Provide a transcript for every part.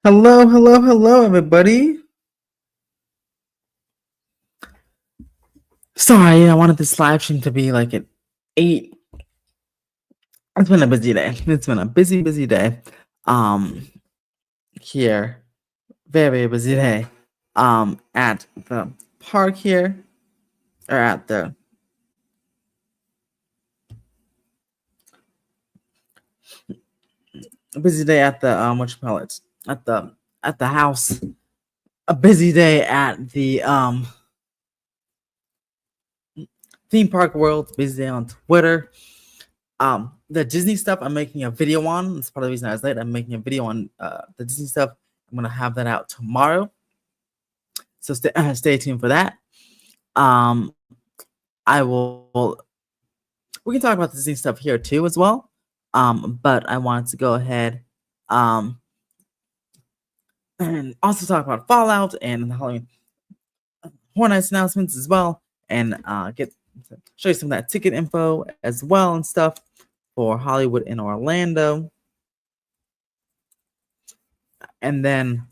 Hello, hello, hello, everybody. Sorry, I wanted this live stream to be like at 8. It's been a busy day. It's been a busy day. Here. Very busy day. At the park here. Or at the busy day at the at the house. A busy day at the theme park world. Busy day on Twitter. The Disney stuff I'm making a video on. That's part of the reason I was late. I'm making a video on the Disney stuff. I'm gonna have that out tomorrow. So stay tuned for that. I will. We can talk about the Disney stuff here too as well. But I wanted to go ahead and also talk about Fallout and the Halloween Horror Nights announcements as well, and show you some of that ticket info as well and stuff for Hollywood in Orlando. And then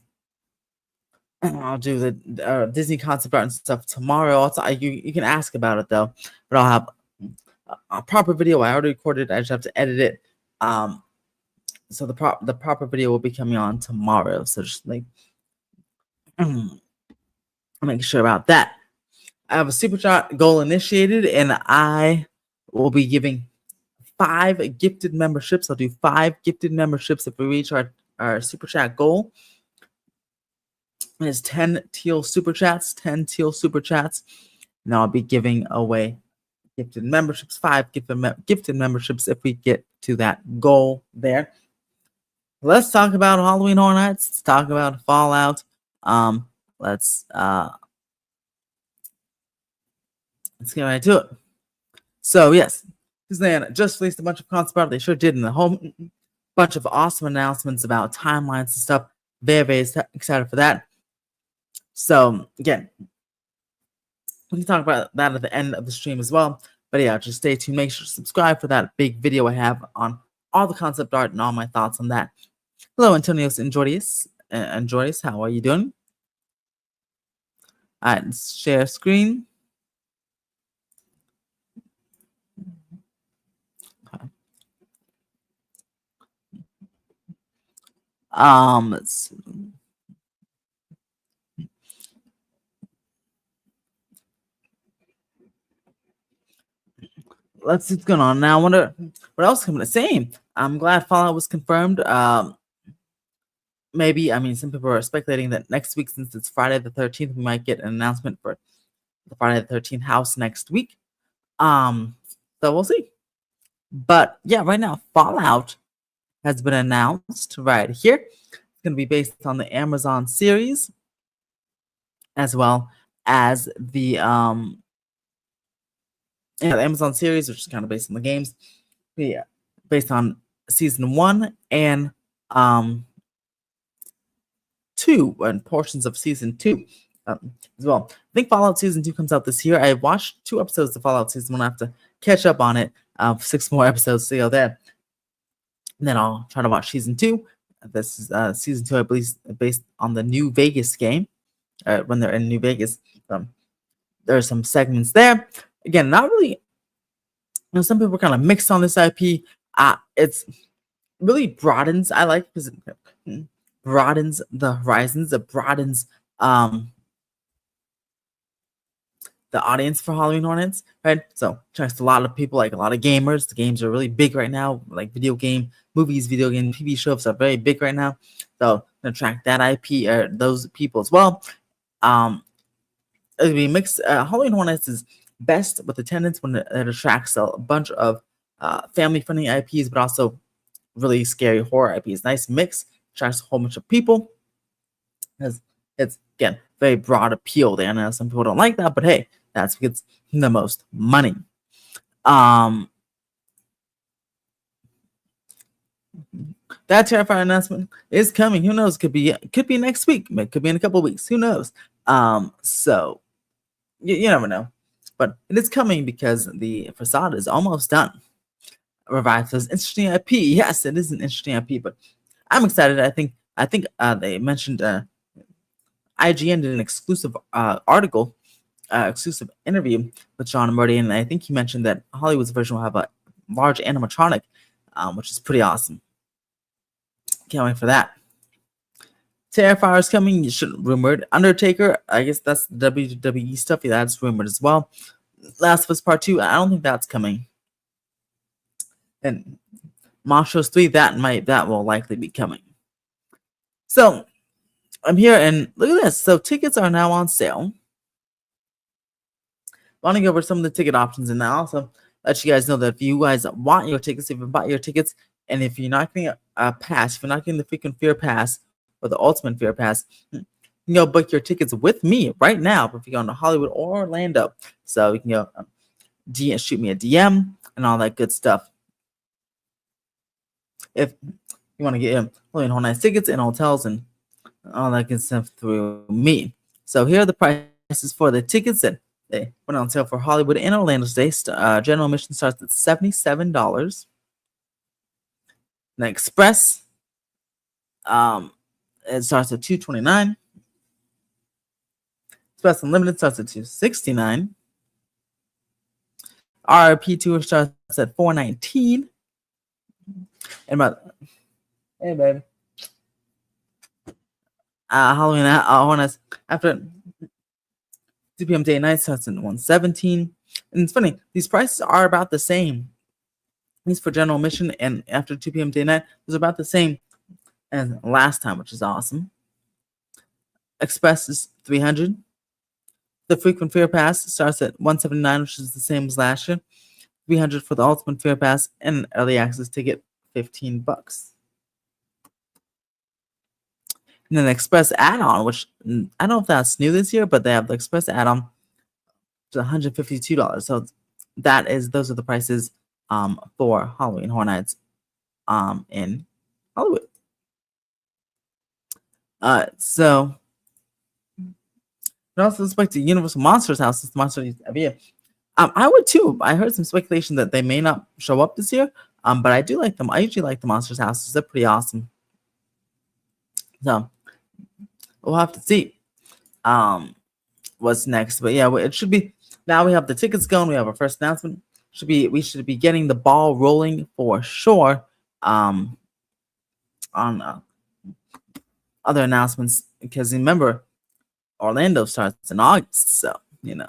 I'll do the Disney concept art and stuff tomorrow. Also, you can ask about it though, but I'll have a proper video. I already recorded. I just have to edit it. So the proper video will be coming on tomorrow. So just like make sure about that. I have a super chat goal initiated, and I will be giving 5 gifted memberships. I'll do 5 gifted memberships if we reach our super chat goal. It's 10 teal super chats, 10 teal super chats. And I'll be giving away gifted memberships, 5 gifted memberships if we get to that goal there. Let's talk about Halloween Horror Nights. Let's talk about Fallout. Let's get right to it. So yes, Disneyland just released a bunch of concept art. They sure did, in the whole bunch of awesome announcements about timelines and stuff. Very excited for that. So again, we can talk about that at the end of the stream as well. But yeah, just stay tuned. Make sure to subscribe for that big video I have on all the concept art and all my thoughts on that. Hello, Antonios and Joyce. How are you doing? All right, let's share screen. Let's see what's going on now. I wonder what else is coming. Same. I'm glad Fallout was confirmed. Maybe, I mean, some people are speculating that next week, since it's Friday the 13th, we might get an announcement for the Friday the 13th house next week. So we'll see. But yeah, right now, Fallout has been announced right here. It's going to be based on the Amazon series, as well as the Amazon series, which is kind of based on the games. Yeah, based on season 1 and 2 and portions of season 2 as well. I think Fallout season 2 comes out this year. I watched 2 episodes of Fallout season 1. I have to catch up on it. 6 more episodes to go there. And then I'll try to watch season 2. This is season 2, I believe, based on the New Vegas game. When they're in New Vegas, there are some segments there. Again, not really. Some people are kind of mixed on this IP. It's really broadens. I like because it broadens the horizons. It broadens the audience for Halloween Horror Nights, right? So attracts a lot of people, like a lot of gamers. The games are really big right now. Like video game movies, video game TV shows are very big right now. So attract that IP or those people as well. It'll be mixed. Halloween Horror Nights is best with attendance when it attracts a bunch of family-friendly IPs, but also really scary horror IPs. Nice mix, attracts a whole bunch of people. It's again very broad appeal there. I know some people don't like that, but hey, that's what gets the most money. That Terrifier announcement is coming. Who knows? Could be next week. It could be in a couple of weeks. Who knows? So you never know. But it is coming because the facade is almost done. Revive says interesting IP. Yes, it is an interesting IP, but I'm excited. I think they mentioned IGN did an exclusive article, exclusive interview with Sean and Murray, and I think he mentioned that Hollywood's version will have a large animatronic, which is pretty awesome. Can't wait for that. Terrifier's coming, rumored. Undertaker, I guess that's WWE stuff. Yeah, that's rumored as well. Last of Us Part 2, I don't think that's coming. And Monsters 3, that will likely be coming. So I'm here and look at this. So tickets are now on sale. I want to go over some of the ticket options and I also let you guys know that if you guys want your tickets, if you bought your tickets, and if you're not getting a pass, if you're not getting the freaking Fear Pass or the Ultimate Fear Pass, you can go book your tickets with me right now if you're going to Hollywood or Orlando. So you can go shoot me a DM and all that good stuff. If you want to get Halloween Horror Nights tickets and hotels and all that good stuff through me. So here are the prices for the tickets that they went on sale for Hollywood and Orlando today. General admission starts at $77. The Express, it starts at $229. Express Unlimited starts at $269. RRP Tour starts at $419. And hey baby, Halloween Hornets after 2 p.m. day and night starts at $117. And it's funny, these prices are about the same. At least for general admission and after 2 p.m. day and night, it was about the same as last time, which is awesome. Express is $300. The frequent Fear Pass starts at $179, which is the same as last year. $300 for the Ultimate Fear Pass and early access ticket, $15. And then the Express add-on, which I don't know if that's new this year, but they have the Express add-on to $152. So those are the prices for Halloween Horror Nights in Hollywood. So I also expect the Universal Monsters House is the monster every year. I would too. I heard some speculation that they may not show up this year. But I do like them. I usually like the Monsters Houses. They're pretty awesome. So we'll have to see what's next. But yeah, it should be. Now we have the tickets going. We have our first announcement. We should be getting the ball rolling for sure. On other announcements, because remember, Orlando starts in August, so you know.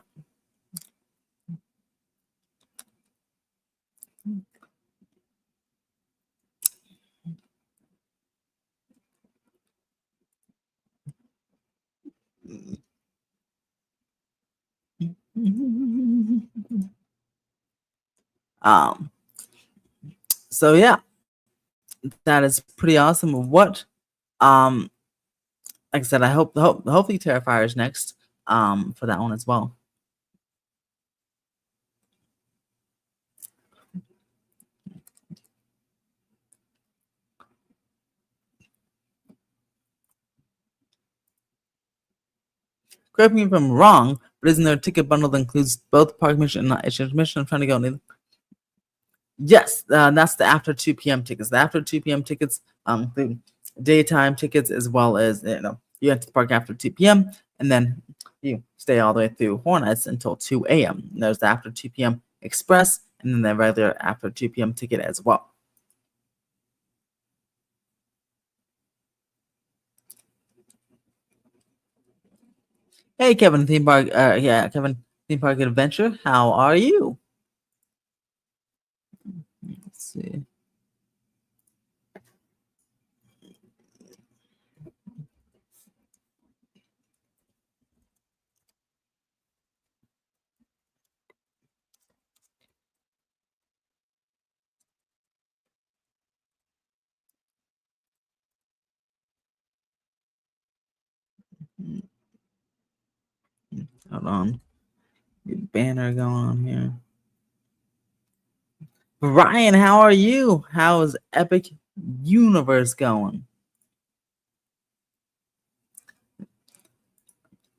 So yeah, that is pretty awesome. What like I said, hopefully Terrifier is next for that one as well. Correct me if I'm wrong, but isn't there a ticket bundle that includes both park admission and not admission? I'm trying to go neither. Yes, that's the after 2 p.m. tickets. The after 2 p.m. tickets include daytime tickets as well as you enter the park after 2 p.m. and then you stay all the way through Horror Nights until 2 a.m. There's the after 2 p.m. Express and then the regular after 2 p.m. ticket as well. Hey, Kevin, Theme Park. Kevin, Theme Park Adventure. How are you? Let's see. Hold on. Good banner going on here. Ryan, how are you? How is Epic Universe going?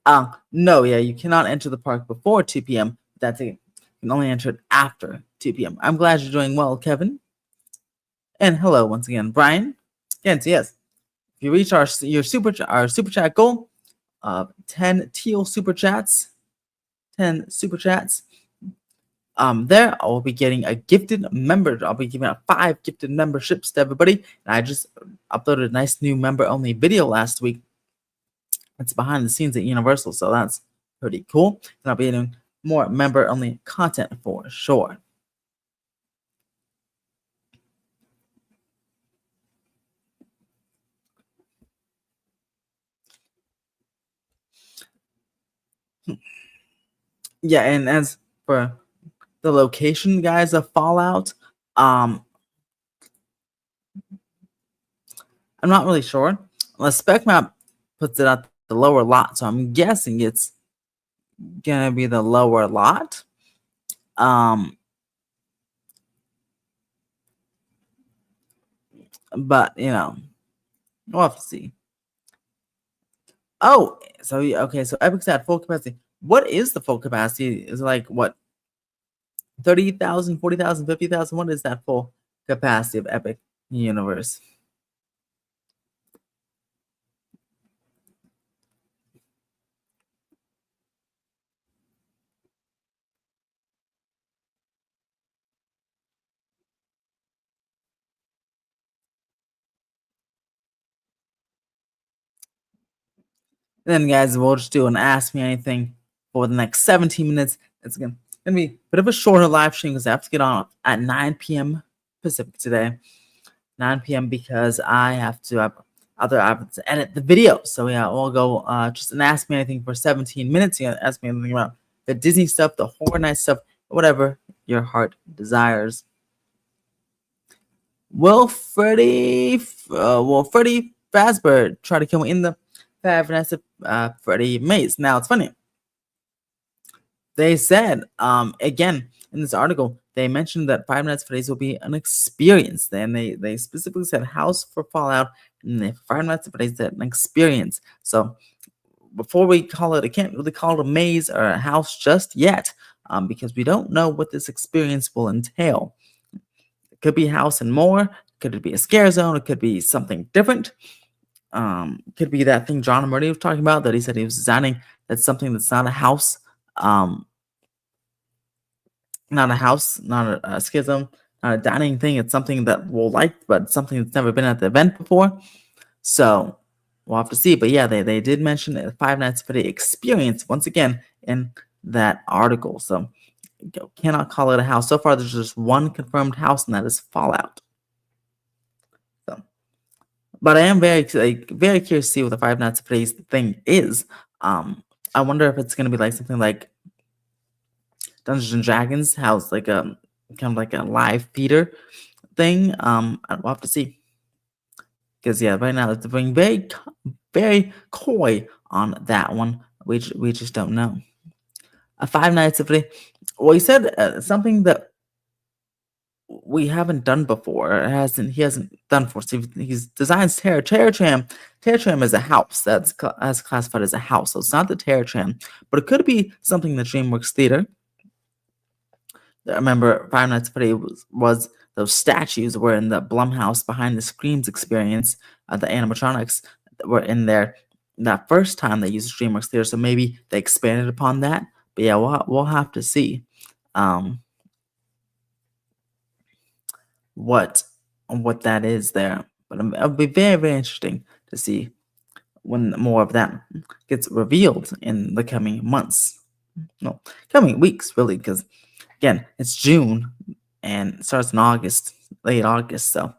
No, yeah, you cannot enter the park before 2 p.m. That's it. You can only enter it after 2 p.m. I'm glad you're doing well, Kevin. And hello once again, Brian. Again, so yes, if you reach our super chat goal of 10 teal super chats, 10 super chats, there I will be getting a gifted member. I'll be giving out 5 gifted memberships to everybody. And I just uploaded a nice new member only video last week. It's behind the scenes at Universal, so that's pretty cool. And I'll be doing more member only content for sure. Yeah, and as for the location, guys, of Fallout, I'm not really sure. The spec map puts it at the lower lot, so I'm guessing it's gonna be the lower lot. Um, but we'll have to see. Oh, so okay, so Epic's at full capacity. What is the full capacity? Is it like what 30,000, 40,000, 50,000? What is that full capacity of Epic Universe? And then, guys, we'll just do an Ask Me Anything for the next 17 minutes. It's gonna be a bit of a shorter live stream because I have to get on at 9 p.m. Pacific today. 9 p.m. because I have to edit the video. So yeah, we'll go just and Ask Me Anything for 17 minutes. You ask me anything about the Disney stuff, the Horror Night stuff, whatever your heart desires. Will Freddy Fazbear try to kill me in the Five Nights at Freddy maze? Now it's funny. They said again in this article they mentioned that Five Nights at Freddy's will be an experience. Then they specifically said house for Fallout, and the Five Nights at Freddy's said an experience. So before we call it, I can't really call it a maze or a house just yet, because we don't know what this experience will entail. It could be a house and more. Could it be a scare zone? It could be something different. Could be that thing John Murray was talking about that he said he was designing. That's something that's not a house. Not a house, not a schism, not a dining thing. It's something that we'll like, but something that's never been at the event before. So we'll have to see. But yeah, they did mention the Five Nights at Freddy experience once again in that article. So cannot call it a house. So far, there's just one confirmed house, and that is Fallout. So, but I am very curious to see what the Five Nights at Freddy's thing is. I wonder if it's gonna be like something like Dungeons and Dragons house, like a kind of like a live feeder thing. We'll have to see. Because yeah, right now it's being very coy on that one. We just don't know. Five Nights at Freddy. Well, he said something that we haven't done before. He hasn't done before. So he's designed Terror Tram. Terror Tram is a house that's classified as a house. So it's not the Terror Tram, but it could be something the DreamWorks Theater. I remember Five Nights at Freddy was those statues were in the Blumhouse Behind the Screams experience. The animatronics were in there that first time they used DreamWorks Theater, so maybe they expanded upon that. But yeah, we'll have to see what that is there. But it'll be very interesting to see when more of that gets revealed in the coming months. No, coming weeks, really, because again, it's June and it starts in August, late August, so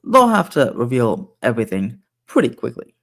they'll have to reveal everything pretty quickly.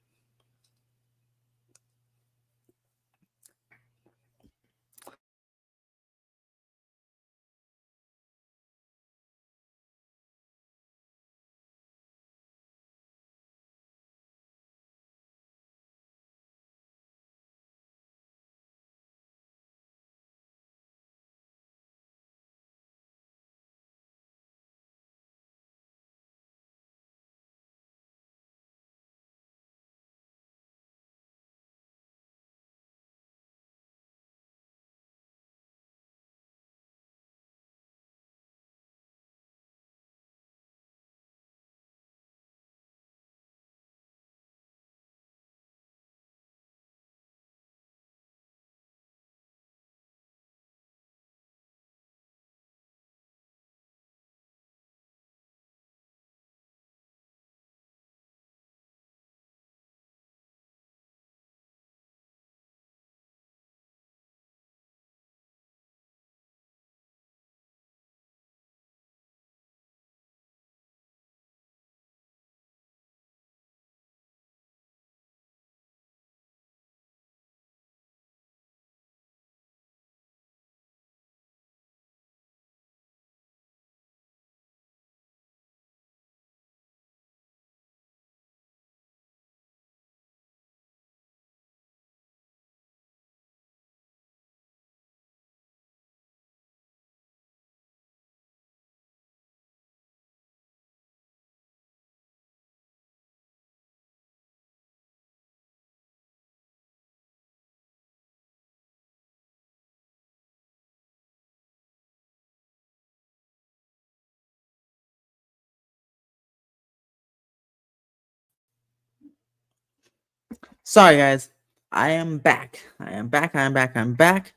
Sorry, guys. I am back. I'm back.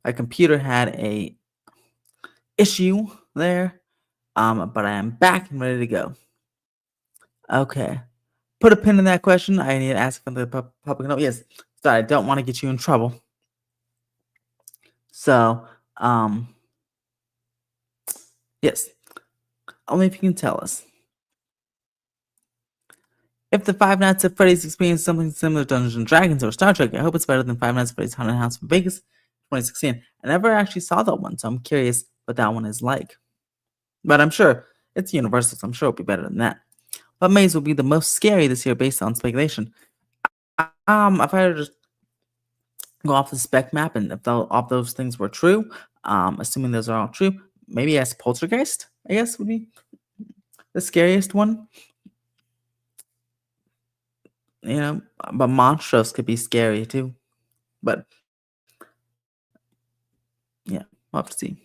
My computer had a issue there. But I am back and ready to go. Okay. Put a pin in that question. I need to ask for the public note. Yes. So I don't want to get you in trouble. So, yes. Only if you can tell us. If the Five Nights at Freddy's experienced something similar to Dungeons and Dragons or Star Trek, I hope it's better than Five Nights at Freddy's Haunted House from Vegas 2016. I never actually saw that one, so I'm curious what that one is like. But I'm sure it's Universal, so I'm sure it'll be better than that. What maze will be the most scary this year based on speculation? If I were to just go off the spec map and if all of those things were true, assuming those are all true, maybe as Poltergeist, I guess, would be the scariest one. You know, but Monstros could be scary too. But yeah, we'll have to see.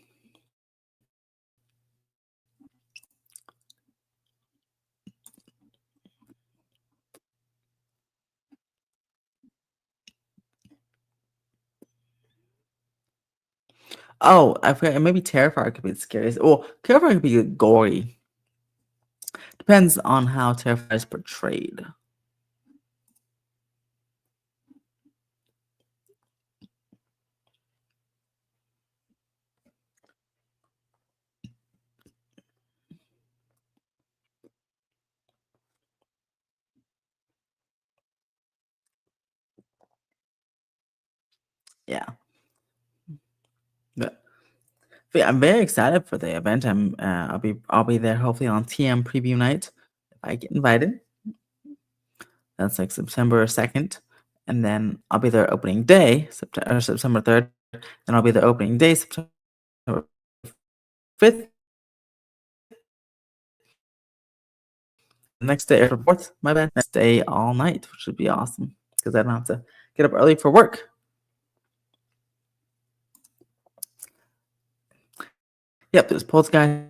Oh, I forgot. Maybe Terrifier could be the scariest. Well, Terrifier could be gory. Depends on how Terrifier is portrayed. Yeah. But yeah, I'm very excited for the event. I'll be there hopefully on TM preview night if I get invited. That's like September 2nd. And then I'll be there opening day, September 3rd. Then I'll be there opening day, September 5th. Next day, April 4th, my bad. Next day all night, which would be awesome because I don't have to get up early for work. Yep, there's Poltergeist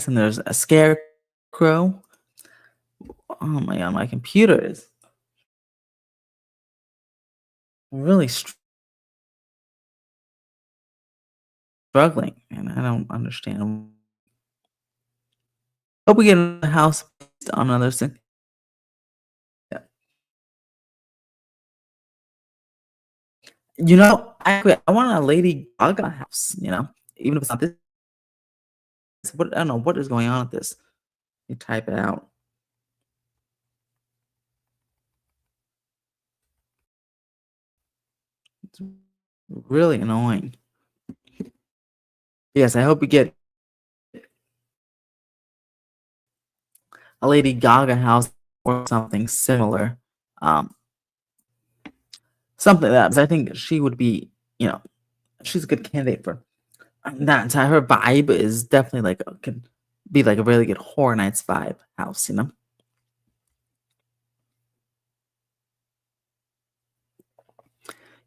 and there's a Scarecrow. Oh my god, my computer is really struggling, and I don't understand. Hope we get a house based on another thing. Yeah. You know, I want a Lady Gaga house, you know, even if it's not this. What I don't know what is going on with this. You type it out. It's really annoying. Yes, I hope we get a Lady Gaga house or something similar. Something like that, because I think she would be, you know, she's a good candidate for that entire her vibe is definitely like could be like a really good Horror Nights vibe house, you know.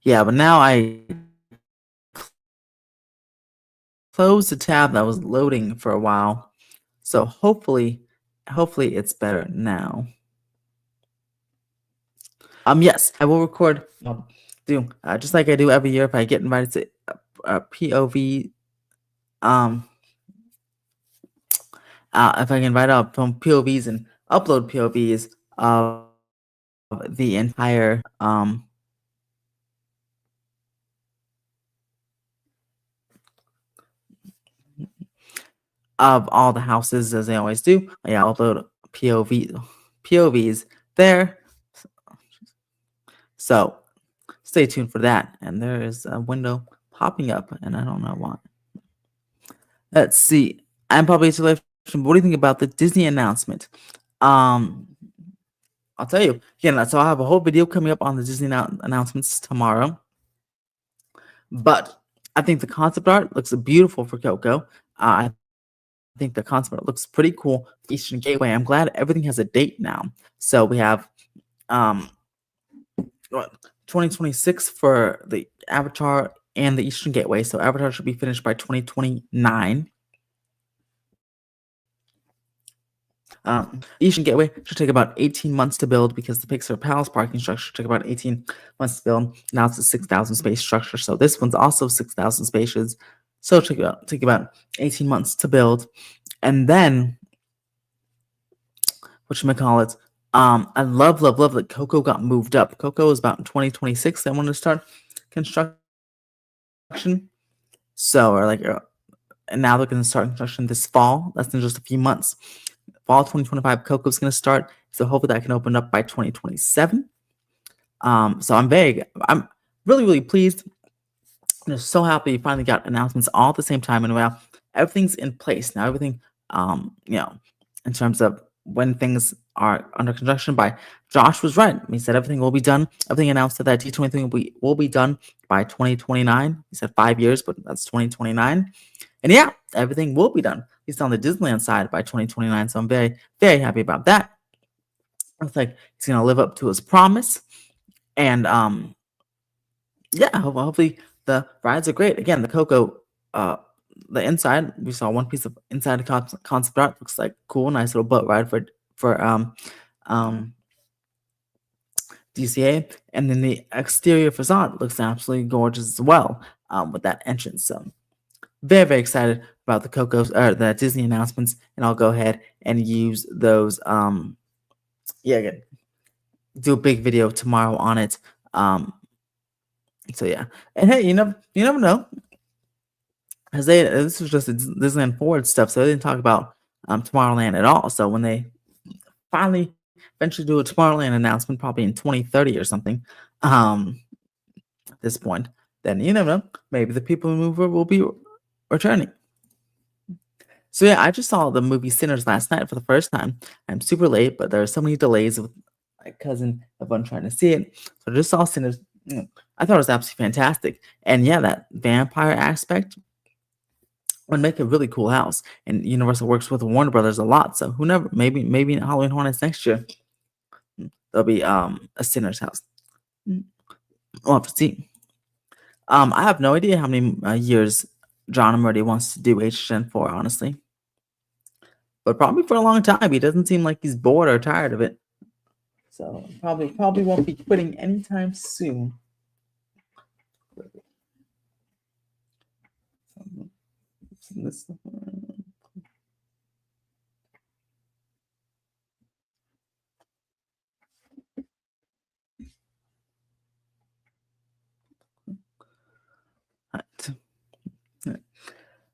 Yeah, but now I closed the tab that was loading for a while, so hopefully it's better now. Yes, I will record. Do just like I do every year if I get invited to POV. If I can write up from POVs and upload POVs of the entire of all the houses as they always do. Yeah, I'll upload POVs there. So stay tuned for that. And there is a window popping up, and I don't know why. Let's see. I'm probably too late. What do you think about the Disney announcement? I'll tell you again. So I have a whole video coming up on the Disney announcements tomorrow. But I think the concept art looks beautiful for Coco. I think the concept art looks pretty cool. Eastern Gateway. I'm glad everything has a date now. So we have 2026 for the Avatar and the Eastern Gateway. So Avatar should be finished by 2029. Ocean Gateway should take about 18 months to build because the Pixar Palace parking structure took about 18 months to build. Now it's a 6,000 space structure. So this one's also 6,000 spaces. So it'll take about 18 months to build. And then, whatchamacallit, I love that Coco got moved up. Coco is about in 2026. They wanted to start construction. So, and now they're going to start construction this fall. That's in just a few months. Fall 2025, Coco's going to start. So hopefully that can open up by 2027. So I'm really pleased. I'm just so happy we finally got announcements all at the same time. And well, everything's in place now. Everything, in terms of when things are under construction by Josh was right. He said everything will be done. Everything announced that D23 will be done by 2029. He said 5 years, but that's 2029. And yeah, everything will be done. He's on the Disneyland side by 2029. So I'm very happy about that. Looks like he's gonna live up to his promise. And hopefully the rides are great. Again, the Coco, the inside, we saw one piece of inside concept art. Looks like cool, nice little boat ride for DCA. And then the exterior facade looks absolutely gorgeous as well, with that entrance. So very excited about the Coco's or the Disney announcements, and I'll go ahead and use those. Again, do a big video tomorrow on it. So yeah, and hey, you never know. As this was just Disneyland Forward stuff, so they didn't talk about Tomorrowland at all. So when they finally eventually do a Tomorrowland announcement, probably in 2030 or something, at this point, then you never know. Maybe the People Mover will be returning. So yeah, I just saw the movie Sinners last night for the first time. I'm super late, but there are so many delays with my cousin, everyone trying to see it. So I just saw Sinners. I thought it was absolutely fantastic. And yeah, that vampire aspect would make a really cool house. And Universal works with Warner Brothers a lot. So who knows? Maybe in Halloween Hornets next year, there'll be a Sinners house. We'll have to see. I have no idea how many years John Murdy wants to do HGen for, honestly. But probably for a long time. He doesn't seem like he's bored or tired of it. So probably won't be quitting anytime soon.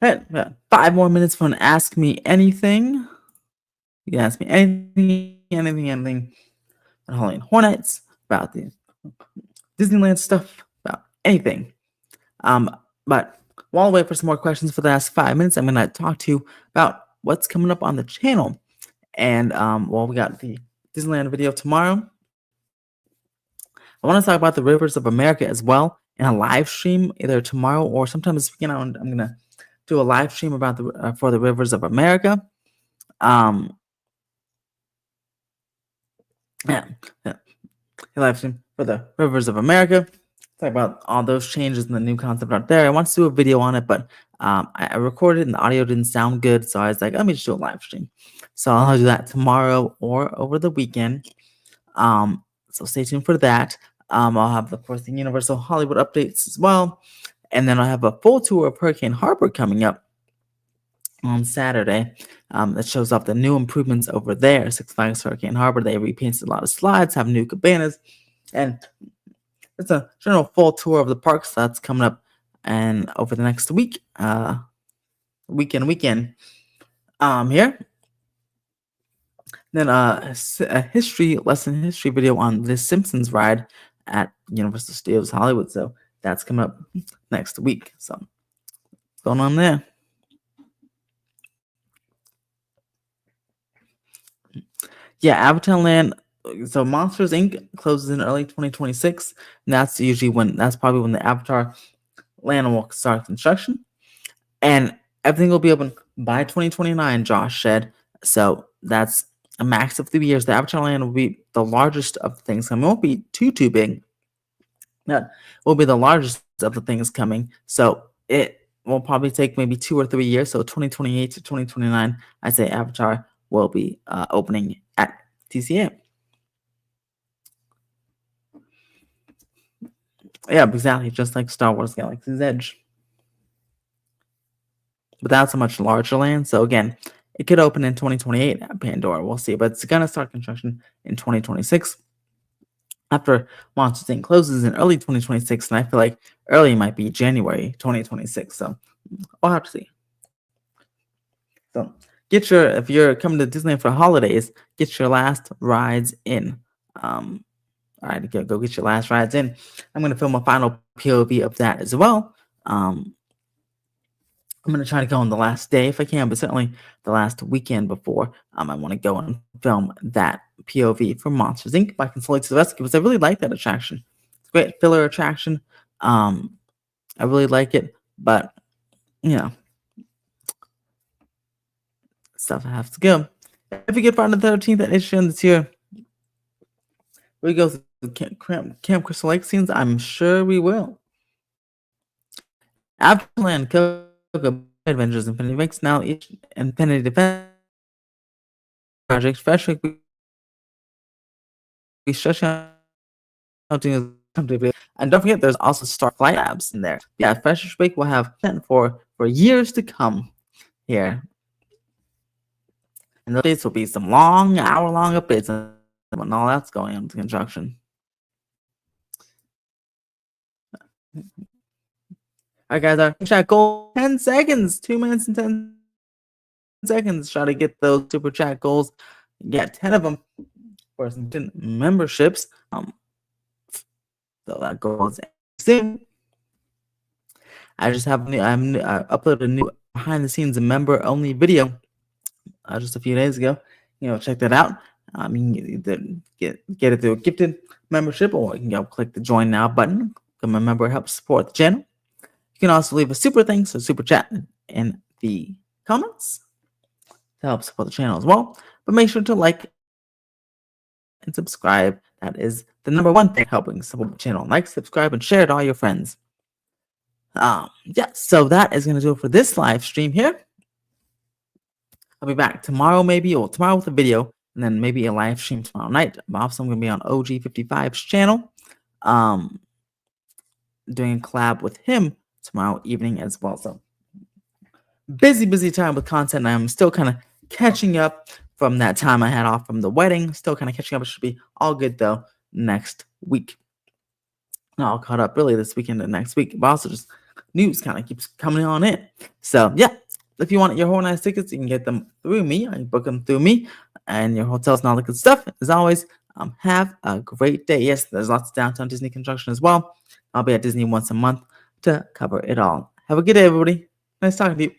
Right. 5 more minutes for an Ask Me Anything. You can ask me anything about Halloween Hornets, about the Disneyland stuff, about anything. But while I wait for some more questions for the last 5 minutes, I'm going to talk to you about what's coming up on the channel. And we got the Disneyland video tomorrow. I want to talk about the Rivers of America as well in a live stream either tomorrow or sometime this weekend. I'm going to do a live stream about for the Rivers of America. Live stream for the Rivers of America. Talk about all those changes in the new concept out there. I want to do a video on it, but I recorded and the audio didn't sound good, so I was like, let me just do a live stream. So I'll do that tomorrow or over the weekend. So stay tuned for that. I'll have, of course, the Universal Hollywood updates as well. And then I'll have a full tour of Hurricane Harbor coming up on Saturday. That shows off the new improvements over there. Six Flags Hurricane Harbor. They repainted a lot of slides, have new cabanas, and it's a general full tour of the parks that's coming up and over the next week. Weekend. Here. Then a history video on the Simpsons ride at Universal Studios Hollywood. So that's coming up next week. So what's going on there? Yeah, Avatar Land. So Monsters Inc. closes in early 2026. And that's probably when the Avatar Land will start construction. And everything will be open by 2029, Josh said. So that's a max of 3 years. The Avatar Land will be the largest of the things coming. It won't be too big. That will be the largest of the things coming. So it will probably take maybe 2 or 3 years. So 2028 to 2029, I'd say Avatar will be opening at TCA. Yeah, exactly, just like Star Wars Galaxy's Edge. But that's a much larger land. So again, it could open in 2028 at Pandora. We'll see. But it's going to start construction in 2026 after Monsters Inc. closes in early 2026. And I feel like early might be January 2026. So we'll have to see. So if you're coming to Disneyland for holidays, get your last rides in. All right, go get your last rides in. I'm going to film a final POV of that as well. I'm going to try to go on the last day if I can, but certainly the last weekend before. I want to go and film that POV for Monsters Inc. by Consolidate to the Rescue because I really like that attraction. It's a great filler attraction. I really like it, but stuff has to go. If we get Friday the 13th at H&M this year, we go to Camp Crystal Lake scenes. I'm sure we will. Afterland, Coco Adventures, Infinity Mix, now each Infinity Defense project, Fresh Week, we stretch out to and don't forget there's also Star Flight Labs in there. Yeah, Fresh Week will have for years to come here. And the updates will be some long, hour-long updates when all that's going into construction. All right, guys, our chat goal 10 seconds, 2 minutes and 10 seconds. Try to get those super chat goals. Get 10 of them for some memberships. So that goes soon. I just have I uploaded a new behind the scenes member only video just a few days ago. Check that out. You can either get it through a gifted membership, or you can go click the join now button. Become a member, help support the channel. You can also leave a super thanks or super chat in the comments to help support the channel as well. But make sure to like and subscribe. That is the number one thing helping support the channel. Like, subscribe, and share it to all your friends. So that is going to do it for this live stream here. I'll be back tomorrow maybe, or tomorrow with a video, and then maybe a live stream tomorrow night. I'm also going to be on OG55's channel, doing a collab with him tomorrow evening as well. So busy time with content. I'm still kind of catching up from that time I had off from the wedding. Still kind of catching up. It should be all good though next week. All caught up really this weekend and next week. But also just news kind of keeps coming on in. So yeah, if you want your whole nice tickets, you can get them through me. I book them through me and your hotels and all the good stuff. As always, have a great day. Yes, there's lots of downtown Disney construction as well. I'll be at Disney once a month to cover it all. Have a good day, everybody. Nice talking to you.